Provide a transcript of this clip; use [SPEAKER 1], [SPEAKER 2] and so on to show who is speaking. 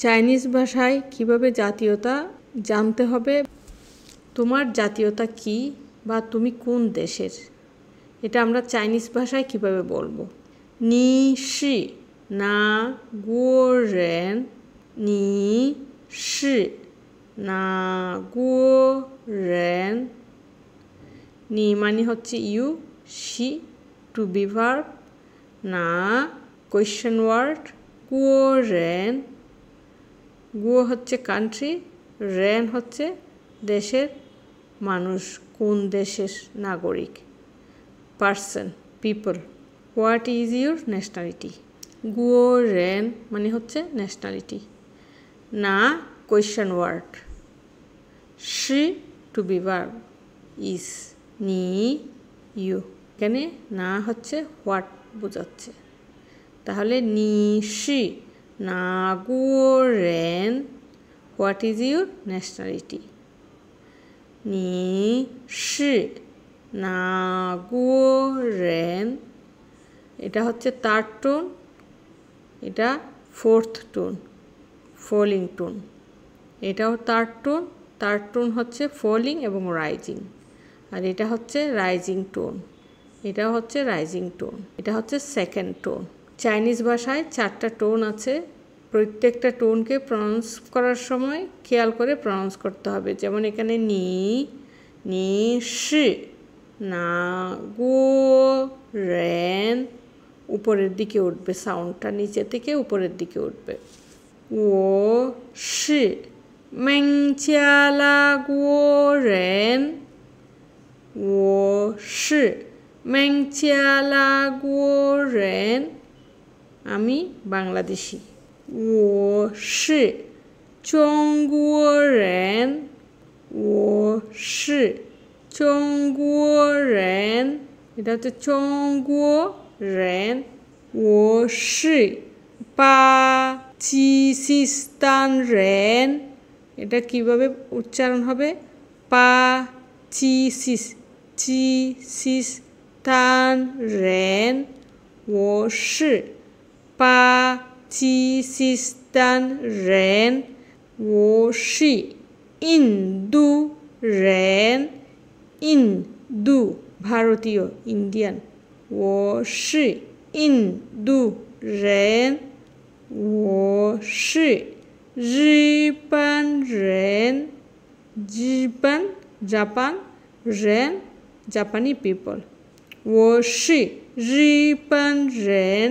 [SPEAKER 1] Chinese ভাষায় কিভাবে জাতীয়তা জানতে হবে। তোমার জাতীয়তা কি বা তুমি কোন দেশের, এটা আমরা চাইনিজ ভাষায় কিভাবে বলবো। নি শি না গুও রেন, নি শি না গুও রেন। নি মানে হচ্ছে ইউ, শি টু বি ভার্ব, না কোয়েশ্চেন ওয়ার্ড, গুও রেন, গুও হচ্ছে কান্ট্রি, রেন হচ্ছে দেশের মানুষ, কোন দেশের নাগরিক, person, people. What is your nationality. গুও রেন মানে হচ্ছে ন্যাশনালিটি, না কোয়েশ্চেন ওয়ার্ড, শি টু বি ভার্ব, ইজ নি ইউ। এখানে না হচ্ছে হোয়াট বোঝাচ্ছে। তাহলে নি শি না গুও রেন, হোয়াট ইজ ইউর ন্যাশনালিটি। নি শি না গুও রেন, এটা হচ্ছে থার্ড টোন, এটা ফোর্থ টোন, ফলিং টোন। এটাও থার্ড টোন, থার্ড টোন হচ্ছে ফলিং এবং রাইজিং। আর এটা হচ্ছে রাইজিং টোন, এটাও হচ্ছে রাইজিং টোন, এটা হচ্ছে সেকেন্ড টোন। চাইনিজ ভাষায় 4টা টোন আছে। প্রত্যেকটা টোনকে প্রনাউন্স করার সময় খেয়াল করে প্রনাউন্স করতে হবে। যেমন এখানে নি, নি শি না গুও রেন, উপরের দিকে উঠবে সাউন্ডটা, নিচে থেকে উপরের দিকে উঠবে। ও শি মেং চিয়া লা গুও রেন, ও শি মেং চিয়া লা গুও রেন, আমি বাংলাদেশি। ও শি চং গুও রেন, ও শি চং গুও রেন, এটা হচ্ছে চং গুও রেন। ও শি পা চি সিস্তান রেন, এটা কিভাবে উচ্চারণ হবে, পা চি সিস তান রেন, ও শি পা চি সিস্তান রেন, ও শি ইন্দু রেন, ইন্দু ভারতীয়, ইন্ডিয়ান, ও শি ইন্দু রেন, ও শি জিপান রেন, জিপান জাপান, রেন জাপানি পিপল, ও শি জিপান রেন,